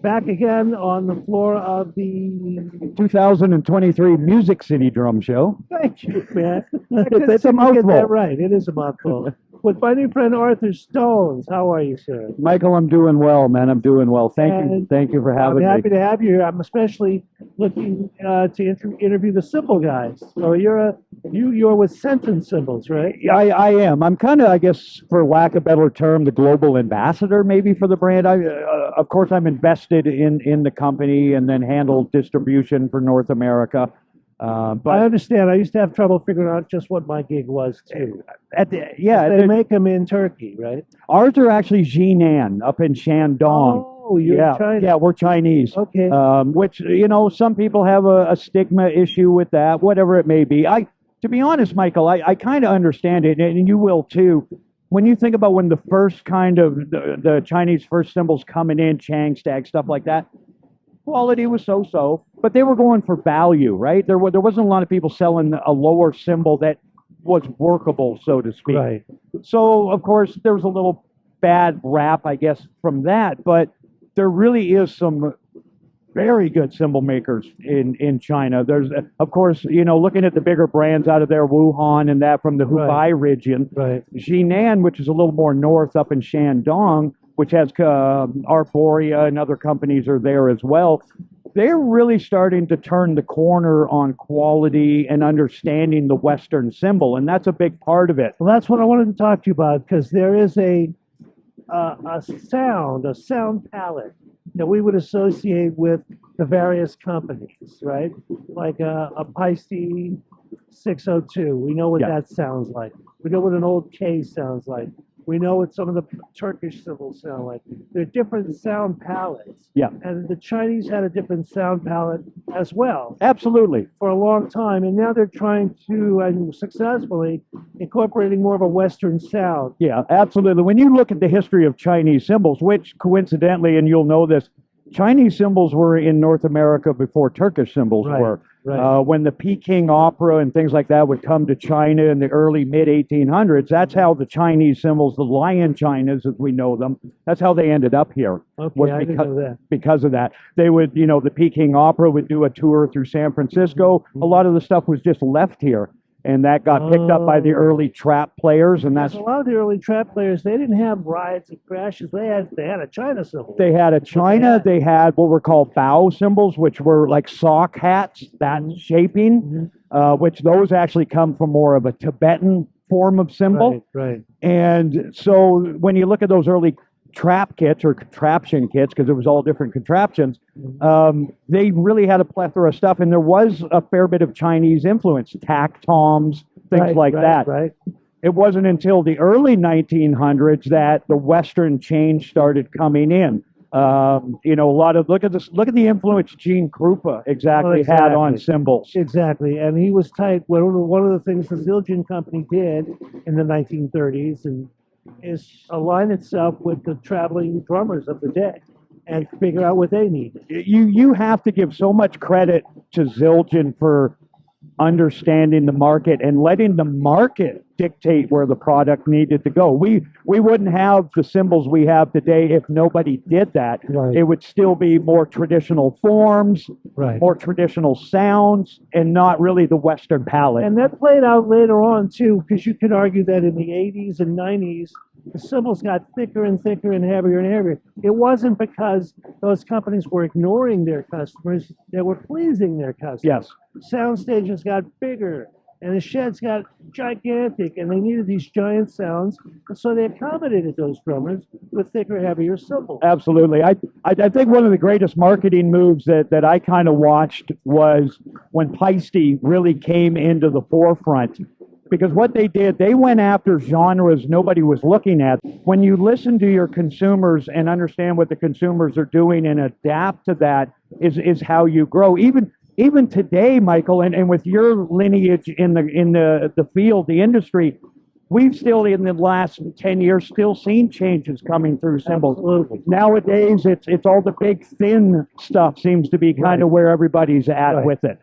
Back again on the floor of the. 2023 Music City Drum Show. Thank you, man. It's a Get that mouthful. right. It is a mouthful. With my new friend Arthur Stonez. How are you, sir? Michael, I'm doing well, man. I'm doing well. Thank you for having I'm happy me. to have you here. I'm especially looking to interview the cymbal guys. So you're with Centent Cymbals, right? Yeah, I am. I'm kind of, I guess, for lack of a better term, the global ambassador maybe for the brand. Of course, I'm invested in the company and then handle distribution for North America. I But understand. I used to have trouble figuring out just what my gig was too. They they make them in Turkey, right? ours are actually Jinan up in Shandong. Oh, you're Yeah, in China. yeah, we're Chinese. Okay. Which, some people have a stigma issue with that, whatever it may be. To be honest, Michael, I kind of understand it, and you will too. When you think about when the first kind of the Chinese first cymbals coming in, Chang, Stag, stuff like that, quality was so-so, but they were going for value, right? There wasn't a lot of people selling a lower cymbal that was workable, so to speak. Right. So, of course, there was a little bad rap, I guess, from that, but there really is some very good cymbal makers in China. There's, of course, looking at the bigger brands out of there, Wuhan and that from the Hubei region. Right. Jinan, which is a little more north up in Shandong, which has Arboria and other companies are there as well. They're really starting to turn the corner on quality and understanding the Western cymbal, and that's a big part of it. Well, that's what I wanted to talk to you about because there is a sound palette that we would associate with the various companies, right? Like a Paiste 602. We know what Yeah. that sounds like. We know what an old K sounds like. We know what some of the Turkish cymbals sound like. They're different sound palettes. Yeah. And the Chinese had a different sound palette as well Absolutely. for a long time. And now they're trying to, and successfully, incorporating more of a Western sound. Yeah, absolutely. When you look at the history of Chinese cymbals, which coincidentally, and you'll know this, Chinese cymbals were in North America before Turkish cymbals were. Right. When the Peking opera and things like that would come to China in the early mid-1800s, that's how the Chinese cymbals, the lion chinas as we know them, that's how they ended up here. Okay, I didn't know that. Because of that. They would, the Peking opera would do a tour through San Francisco. A lot of the stuff was just left here. And that got picked up by the early trap players, and that's A lot of the early trap players, they didn't have riots and crashes. They had a China cymbal. they had a China. They had what were called bow cymbals, which were like sock hats, that shaping, which those actually come from more of a Tibetan form of cymbal. Right. And so when you look at those early trap kits or contraption kits, because it was all different contraptions, they really had a plethora of stuff, and there was a fair bit of Chinese influence, tack toms, things like that. Right. It wasn't until the early 1900s that the Western change started coming in. A lot of look at the influence Gene Krupa exactly had on cymbals. Exactly, and he was tight. One of the things the Zildjian company did in the 1930s is align itself with the traveling drummers of the day and figure out what they need. You have to give so much credit to Zildjian for understanding the market and letting the market dictate where the product needed to go. We wouldn't have the cymbals we have today if nobody did that. Right. It would still be more traditional forms, more traditional sounds, and not really the Western palette. And that played out later on too, because you could argue that in the 80s and 90s, the cymbals got thicker and thicker and heavier and heavier. It wasn't because those companies were ignoring their customers; they were pleasing their customers. Yes. Sound stages got bigger, and the sheds got gigantic, and they needed these giant sounds, and so they accommodated those drummers with thicker, heavier cymbals. Absolutely. I think one of the greatest marketing moves that I kind of watched was when Paiste really came into the forefront. Because what they did, they went after genres nobody was looking at. When you listen to your consumers and understand what the consumers are doing and adapt to that is how you grow. Even today, Michael, and with your lineage in the field, the industry, we've still in the last 10 years still seen changes coming through cymbals. Absolutely. Nowadays, it's all the big thin stuff seems to be kind of where everybody's at with it.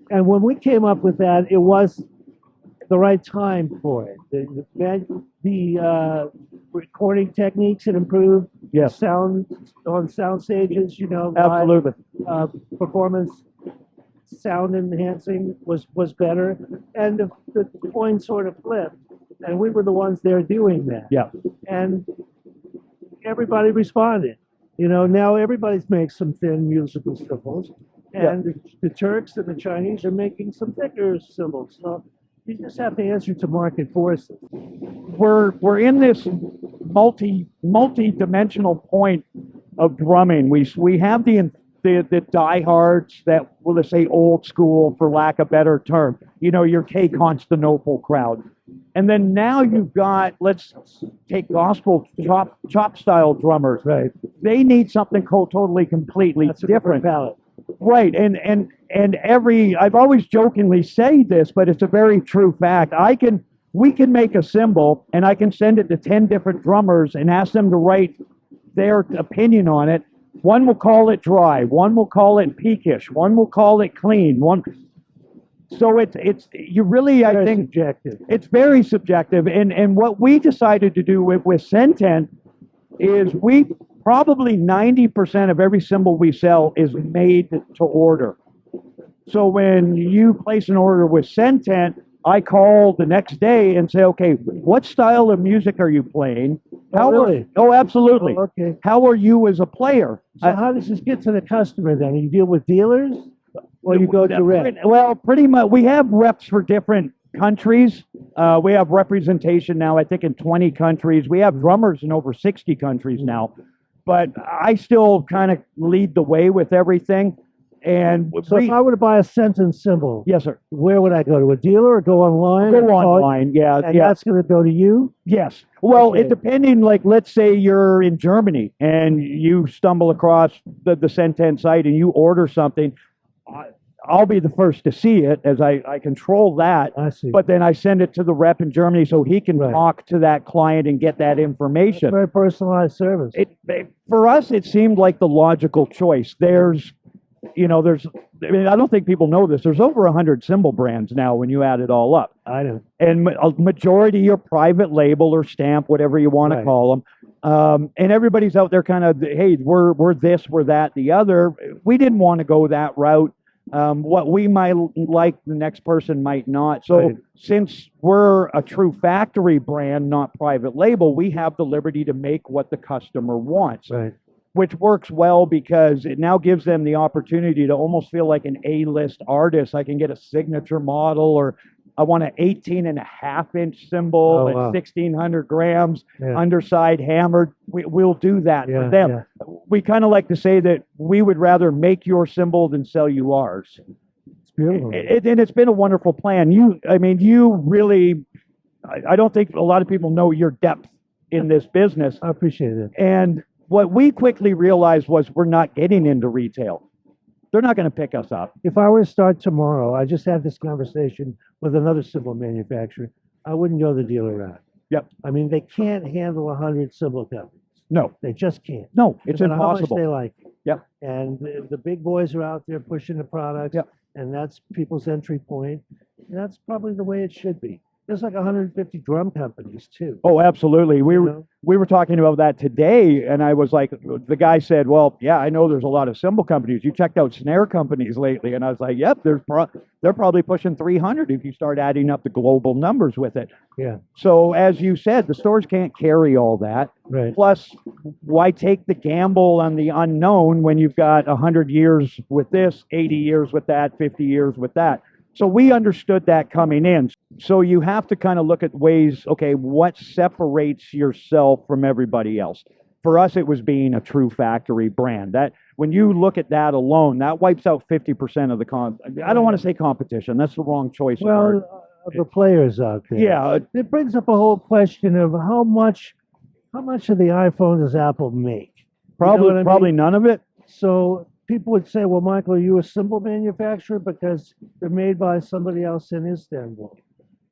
And when we came up with that, it was the right time for it. The recording techniques had improved. Yes. Sound on sound stages, Absolutely. Performance sound enhancing was better, and the coin sort of flipped, and we were the ones there doing that. Yeah. And everybody responded. Now everybody's making some thin musical cymbals, and the Turks and the Chinese are making some thicker cymbals. So you just have to answer to market forces. We're in this multi-dimensional point of drumming. We have the diehards that, well, let's say old school, for lack of a better term, your K Constantinople crowd. And then now you've got, let's take gospel chop style drummers. Right. They need something totally completely That's a different. palette. Right. And I've always jokingly say this, but it's a very true fact. We can make a cymbal and I can send it to 10 different drummers and ask them to write their opinion on it. One will call it dry, one will call it peakish, one will call it clean, so it's you really, I think, subjective. It's very subjective. And what we decided to do with Centent is we probably 90% of every cymbal we sell is made to order. So when you place an order with Centent, I call the next day and say, okay, what style of music are you playing? Really? Oh, absolutely. Oh, okay. How are you as a player? So how does this get to the customer then? You deal with dealers, or you go direct? Well, pretty much. We have reps for different countries. We have representation now, I think, in 20 countries. We have drummers in over 60 countries now. But I still kind of lead the way with everything. And so if I were to buy a Centent cymbal, yes, sir. Where would I go? To a dealer or go online? Go online, yeah. And that's going to go to you? Yes. Well, Okay. it depending, like, let's say you're in Germany and you stumble across the Centent site and you order something, I'll be the first to see it, as I control that. I see. But then I send it to the rep in Germany so he can talk to that client and get that information. That's very personalized service. For us, it seemed like the logical choice. I don't think people know this. There's over 100 cymbal brands now when you add it all up. I know. And a majority are private label or stamp, whatever you want to call them. And everybody's out there kind of, hey, we're this, we're that, the other. We didn't want to go that route. What we might like, the next person might not. So since we're a true factory brand, not private label, we have the liberty to make what the customer wants. Right. Which works well because it now gives them the opportunity to almost feel like an A-list artist. I can get a signature model, or I want an 18.5-inch cymbal at 1,600 grams, underside hammered. We'll do that for them. Yeah. We kind of like to say that we would rather make your cymbal than sell you ours. It's beautiful. And it's been a wonderful plan. You really, I don't think a lot of people know your depth in this business. I appreciate it. And what we quickly realized was we're not getting into retail. They're not going to pick us up. If I were to start tomorrow, I just had this conversation with another cymbal manufacturer, I wouldn't go the dealer route. Yep. I mean, they can't handle 100 cymbal companies. No. They just can't. No, it's no matter impossible. How much they like it. Yep. And the big boys are out there pushing the products. Yep. And that's people's entry point. And that's probably the way it should be. There's like 150 drum companies too. Oh, absolutely. We were talking about that today, and I was like, the guy said, "Well, yeah, I know there's a lot of cymbal companies. You checked out snare companies lately?" And I was like, "Yep, they're probably pushing 300 if you start adding up the global numbers with it." Yeah. So as you said, the stores can't carry all that. Right. Plus, why take the gamble on the unknown when you've got 100 years with this, 80 years with that, 50 years with that? So we understood that coming in. So you have to kind of look at ways, okay, what separates yourself from everybody else? For us, it was being a true factory brand. That when you look at that alone, that wipes out 50% of the I don't want to say competition. That's the wrong choice. Well, the players out there. Yeah. It brings up a whole question of how much of the iPhone does Apple make? Probably none of it. So people would say, well, Michael, are you a cymbal manufacturer? Because they're made by somebody else in Istanbul.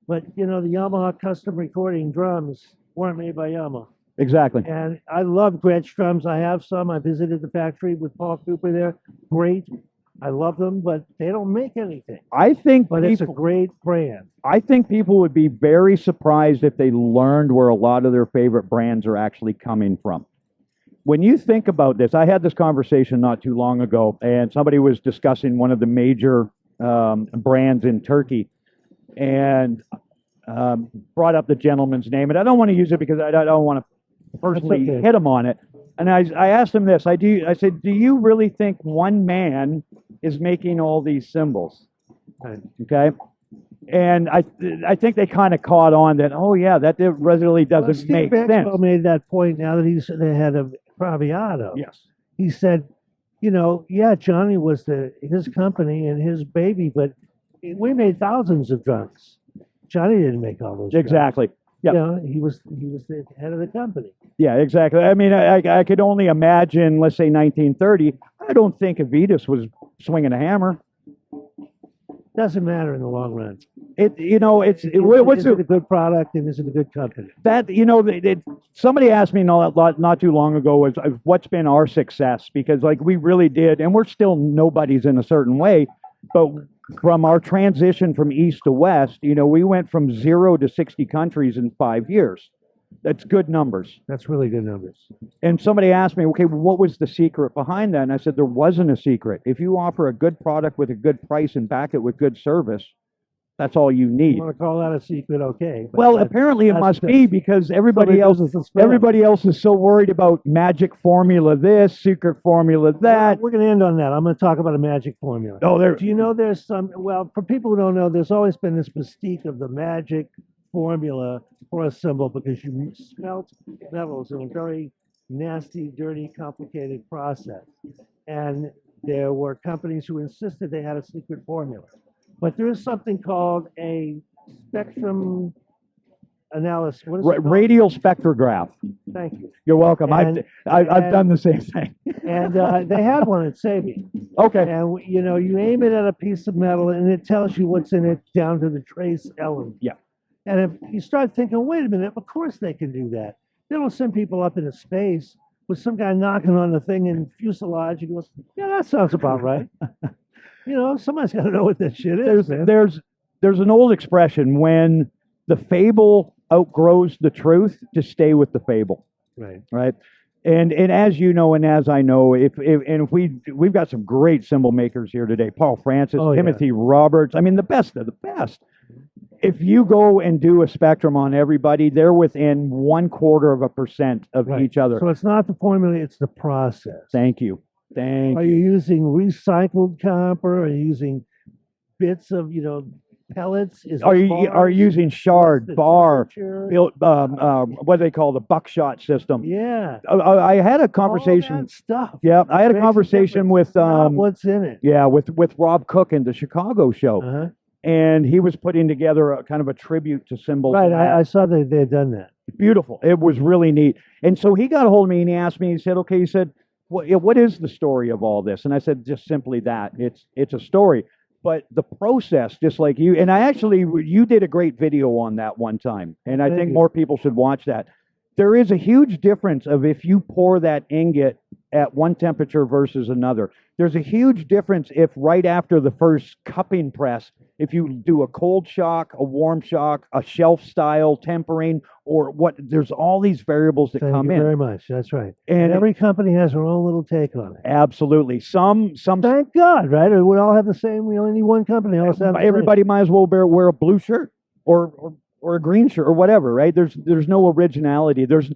But, the Yamaha custom recording drums weren't made by Yamaha. Exactly. And I love Gretsch drums. I have some. I visited the factory with Paul Cooper there. Great. I love them, but they don't make anything. I think But it's a people, great brand. I think people would be very surprised if they learned where a lot of their favorite brands are actually coming from. When you think about this, I had this conversation not too long ago, and somebody was discussing one of the major brands in Turkey, and brought up the gentleman's name, and I don't want to use it because I don't want to personally okay. hit him on it. And I asked him this. I said, do you really think one man is making all these cymbals? Right. Okay. And I think they kind of caught on that. Oh yeah, that really doesn't Steve make sense. Maxwell made that point now that he's the head of Praviado. Yes. He said, you know, yeah, Johnny was his company and his baby, but we made thousands of drums. Johnny didn't make all those. Exactly. Yeah. You know, he was the head of the company. Yeah, exactly. I mean, I could only imagine, let's say 1930. I don't think Avitas was swinging a hammer. Doesn't matter in the long run. It's is it a good product and is it a good company? That somebody asked me not too long ago was what's been our success, because like we really did, and we're still nobodies in a certain way, but from our transition from east to west, we went from 0 to 60 countries in 5 years. That's good numbers. That's really good numbers. And somebody asked me, okay, well, what was the secret behind that? And I said, there wasn't a secret. If you offer a good product with a good price and back it with good service, that's all you need. You want to call that a secret? Okay. Well, apparently it must be, because everybody else is so worried about magic formula this, secret formula that. We're going to end on that. I'm going to talk about a magic formula. Oh, do you know there's for people who don't know, there's always been this mystique of the magic formula for a cymbal, because you smelt metals in a very nasty, dirty, complicated process. And there were companies who insisted they had a secret formula. But there is something called a spectrum analysis. What is it called? Radial spectrograph. Thank you. You're welcome. I've done the same thing. And they had one at Sabi. Okay. And you aim it at a piece of metal, and it tells you what's in it down to the trace element. Yeah. And if you start thinking, wait a minute, of course they can do that. They don't send people up into space with some guy knocking on the thing in fuselage. He goes, yeah, that sounds about right. Somebody's got to know what that shit is. There's an old expression: when the fable outgrows the truth, to stay with the fable. Right. Right. And as you know, and as I know, if we've got some great cymbal makers here today. Paul Francis, Timothy Roberts. I mean, the best of the best. If you go and do a spectrum on everybody, they're within 0.25% of each other. So it's not the formula; it's the process. Thank you. Are you using recycled copper? Are you using bits of pellets? Are you using shard, bar, what do they call the buckshot system? Yeah. I had a conversation. All that stuff. Yeah, I had a conversation with what's in it. Yeah, with Rob Cook in the Chicago show. Uh-huh. And he was putting together a kind of a tribute to cymbals. Right, I saw they had done that. Beautiful. It was really neat. And so he got a hold of me and he asked me, he said, okay, he said, what is the story of all this? And I said, just simply that. It's a story. But the process, just like you, and you did a great video on that one time. And I think more people should watch that. There is a huge difference of if you pour that ingot at one temperature versus another. There's a huge difference if right after the first cupping press, if you do a cold shock, a warm shock, a shelf style tempering, or what, there's all these variables that come in. Thank you very much. That's right. And every company has their own little take on it. Absolutely. Some. Thank God, right? It would all have the same. We only need one company. Everybody might as well wear a blue shirt or a green shirt or whatever, right? There's no originality. There's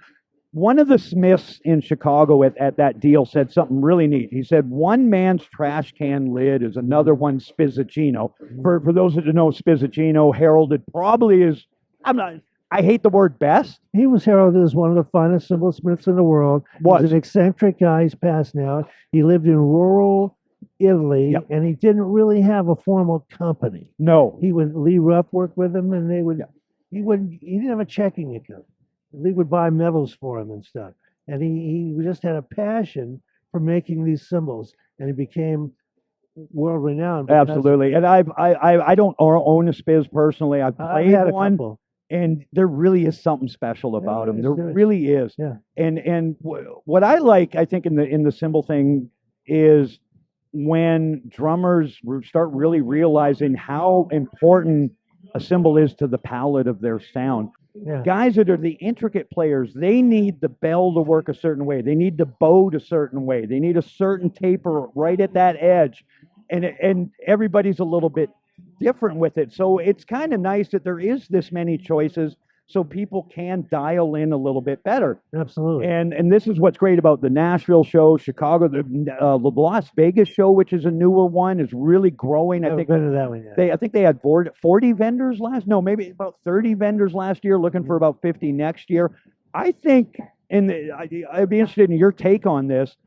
one of the Smiths in Chicago at that deal said something really neat. He said, one man's trash can lid is another one's Spizzacino. For those that don't know, Spizzacino heralded probably is, I hate the word best. He was heralded as one of the finest cymbal-smiths in the world. He's an eccentric guy. He's passed now. He lived in rural Italy, and he didn't really have a formal company. No. Lee Ruff worked with him, and he didn't have a checking account. Lee would buy medals for him and stuff. And he just had a passion for making these cymbals, and he became world renowned. Absolutely. And I don't own a Spiz personally. I've played one. Couple. And there really is something special about them. There really is. Yeah. And what I like, I think, in the cymbal thing is when drummers start really realizing how important a cymbal is to the palette of their sound. Yeah. Guys that are the intricate players, they need the bell to work a certain way. They need the bow a certain way. They need a certain taper right at that edge. And everybody's a little bit different with it. So it's kind of nice that there is this many choices so people can dial in a little bit better. Absolutely. And this is what's great about the Nashville show, Chicago, the Las Vegas show, which is a newer one, is really growing. I think been to that one yet. I think they had 40 vendors maybe about 30 vendors last year, looking for about 50 next year. I think, and I'd be interested in your take on this.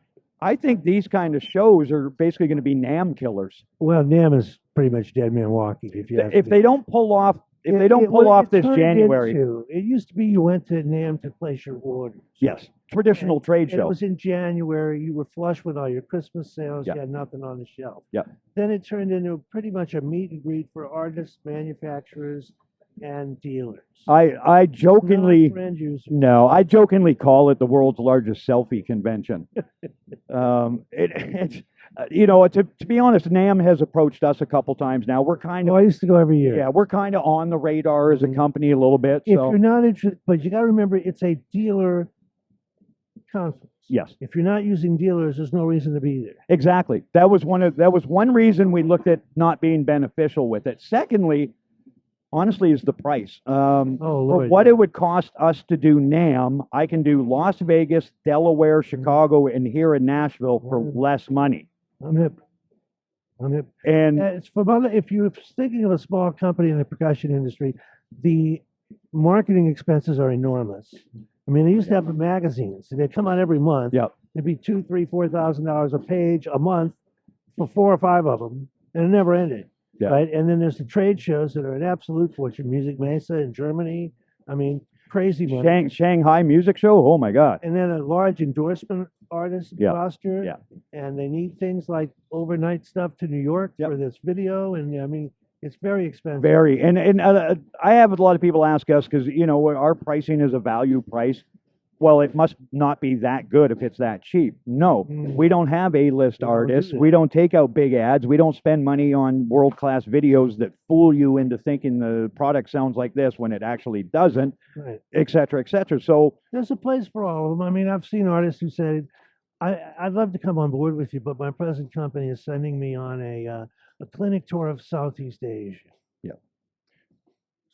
I think these kind of shows are basically going to be NAMM killers. Well, NAMM is pretty much dead man walking. If they don't pull off this January. It used to be you went to NAMM to place your orders. Yes, traditional trade show. It was in January. You were flush with all your Christmas sales. Yep. You had nothing on the shelf. Yep. Then it turned into pretty much a meet and greet for artists, manufacturers, and dealers. I jokingly Not for end users. No, I jokingly call it the world's largest selfie convention. To be honest, NAMM has approached us a couple times now. We're kind of I used to go every year. Yeah, we're kind of on the radar as a company a little bit. If So you're not interested, but you got to remember it's a dealer conference. yes, If you're not using dealers, there's no reason to be there. exactly. That was one reason we looked at not being beneficial with it. Secondly, honestly, is the price. For Lord, what yeah. it would cost us to do NAMM, I can do Las Vegas, Delaware, Chicago, and here in Nashville for less money. I'm hip. And It's if you're thinking of a small company in the percussion industry, the marketing expenses are enormous. I mean, they used to have the magazines. They'd come out every month. Yep. It'd be $2,000, $3,000, $4,000 a page a month for 4 or 5 of them, and it never ended. Yeah. Right? And then there's the trade shows that are an absolute fortune. Music Mesa in Germany. I mean, crazy money. Shanghai Music Show. Oh my God. And then a large endorsement artist Yeah. roster. Yeah. And they need things like overnight stuff to New York Yep. for this video. And I mean, it's very expensive. Very. And I have a lot of people ask us because our pricing is a value price. Well, it must not be that good if it's that cheap. No, we don't have A-list We don't artists. do that. We don't take out big ads. We don't spend money on world-class videos that fool you into thinking the product sounds like this when it actually doesn't, Right. et cetera, et cetera. So There's a place for all of them. I mean, I've seen artists who said, I'd love to come on board with you, but my present company is sending me on a clinic tour of Southeast Asia. Yeah.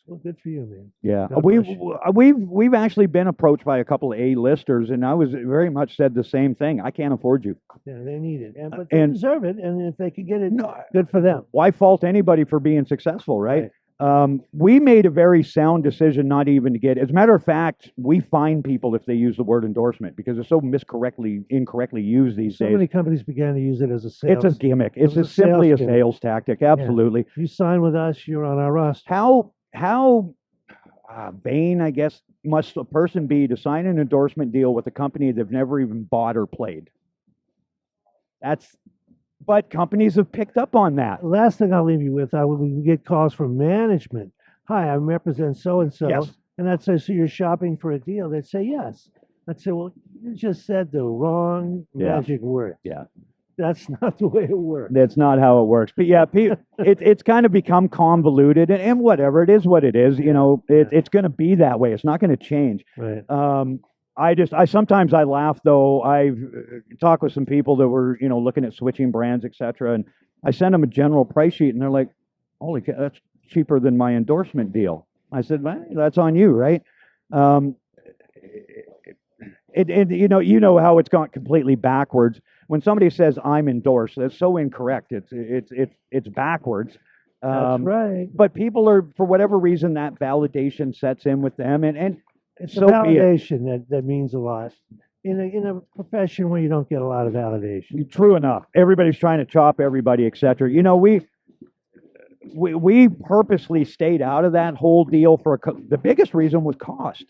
Well, good for you, man. yeah, God bless you. we've actually been approached by a couple of A-listers, and I was very much said the same thing. I can't afford you. Yeah, they need it, but they and- deserve it. And if they could get it, No, good for them. Why fault anybody for being successful, right? We made a very sound decision not even to get. As a matter of fact, we fine people if they use the word endorsement because it's so incorrectly used these So days. many companies began to use it as a sales. It's a gimmick. It's was a simply a sales gimmick. sales tactic. Absolutely. You sign with us, you're on our roster. How vain, I guess, must a person be to sign an endorsement deal with a company they've never even bought or played? But companies have picked up on that. Last thing I'll leave you with, we get calls from management. Hi, I represent so and so, Yes. and I'd say, so you're shopping for a deal? They'd say yes. I'd say, well, you just said the wrong Yeah. magic word. Yeah. That's not the way it works. That's not how it works. But yeah, it's kind of become convoluted, and whatever, it is what it is. It's going to be that way. It's not going to change. Right. I sometimes I laugh though. I've talked with some people that were looking at switching brands, etc. And I send them a general price sheet, and they're like, "Holy cow, that's cheaper than my endorsement deal." I said, well, "That's on you, right?" You know how it's gone completely backwards. When somebody says I'm endorsed, that's so incorrect. It's backwards. That's right. But people are, for whatever reason, that validation sets in with them, and It's so a be it. validation that means a lot. In a profession where you don't get a lot of validation. True enough. Everybody's trying to chop everybody, etc. We purposely stayed out of that whole deal for the biggest reason was cost.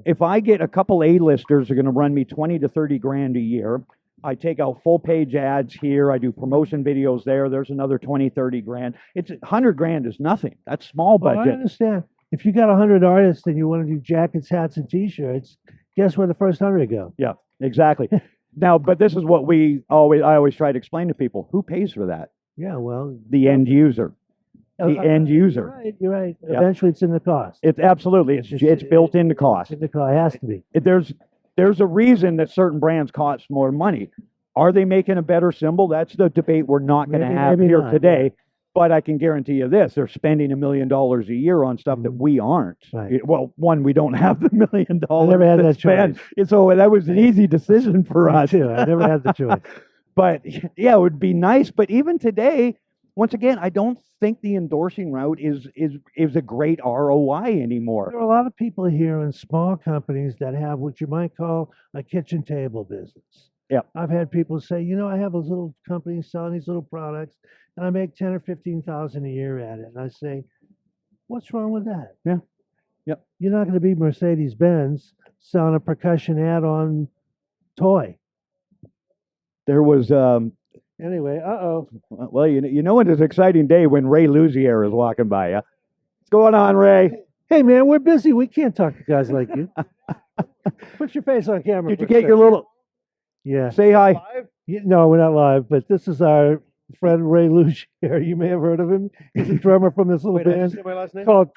If I get a couple A-listers are going to run me 20 to 30 grand a year, I take out full page ads here, I do promotion videos there, there's another 20, 30 grand. It's 100 grand is nothing. That's small Well, I budget. understand. If you got 100 artists and you want to do jackets, hats, and T-shirts, guess where the first 100 go? Yeah, exactly. Now, but this is what I always try to explain to people: who pays for that? Yeah, well, The end user. The end user. You're right. Yeah. Eventually, it's in the cost. It's absolutely it's built into cost. In the cost, it has to be. There's a reason that certain brands cost more money. Are they making a better cymbal? That's the debate we're not going to have here today. Yeah. But I can guarantee you this: they're spending $1 million a year on stuff that we aren't. Right. Well, one, we don't have the $1 million. I never had that choice. So that was an easy decision for us. Me too. I never had the choice. But yeah, it would be nice. But even today, once again, I don't think the endorsing route is a great ROI anymore. There are a lot of people here in small companies that have what you might call a kitchen table business. Yeah. I've had people say, I have a little company selling these little products, and I make 10 or 15,000 a year at it. And I say, what's wrong with that? Yeah. Yep. You're not going to be Mercedes-Benz selling a percussion add-on toy. There was anyway. Well, you know it's an exciting day when Ray Luzier is walking by you. What's going on, Ray? Hey man, we're busy. We can't talk to guys like you. Put your face on camera. Did you get your little? Yeah. Say hi. Live? No, we're not live, but this is our friend Ray Luzier. You may have heard of him. He's a drummer from this little band say my last name? called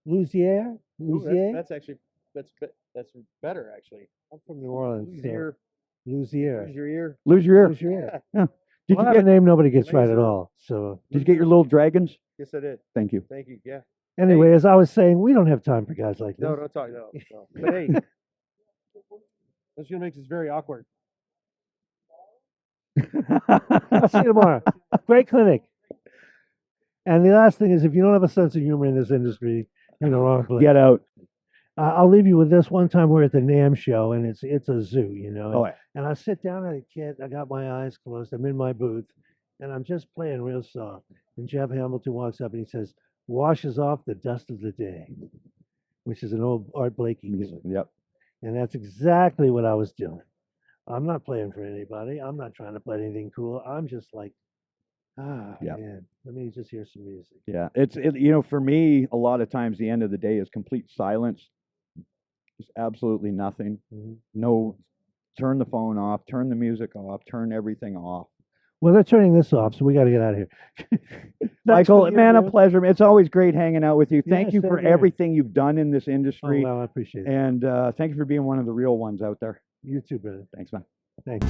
Luzier. Ooh, that's actually that's better actually. I'm from New Orleans. Luzier. Luzier. Lose your ear. Lose your ear. Lose your ear. Yeah. Did Well, you I have get a name nobody gets right at all. So Did you get your little dragons? Yes, I did. Thank you. Thank you. Yeah. anyway, as I was saying, we don't have time for guys like this. No, don't talk. No. But hey, that's gonna make this very awkward. I'll see you tomorrow. Great clinic. And the last thing is, if you don't have a sense of humor in this industry, you're in the wrong place. Get out. I'll leave you with this. One time we're at the NAMM show, and it's a zoo, Oh, yeah. And I sit down at a kid. I got my eyes closed. I'm in my booth, and I'm just playing real soft. And Jeff Hamilton walks up and he says, "Washes off the dust of the day," which is an old Art Blakey music. Yep. And that's exactly what I was doing. I'm not playing for anybody. I'm not trying to play anything cool. I'm just like, Yep. man, let me just hear some music. Yeah. For me, a lot of times the end of the day is complete silence. Just absolutely nothing. Mm-hmm. No, turn the phone off, turn the music off, turn everything off. Well, they're turning this off, so we got to get out of here. Michael, man, a pleasure. It's always great hanging out with you. Thank you same for here. everything you've done in this Oh, industry. well, I appreciate it. And thank you for being one of the real ones out there. You too, brother. Thanks, man. Thanks.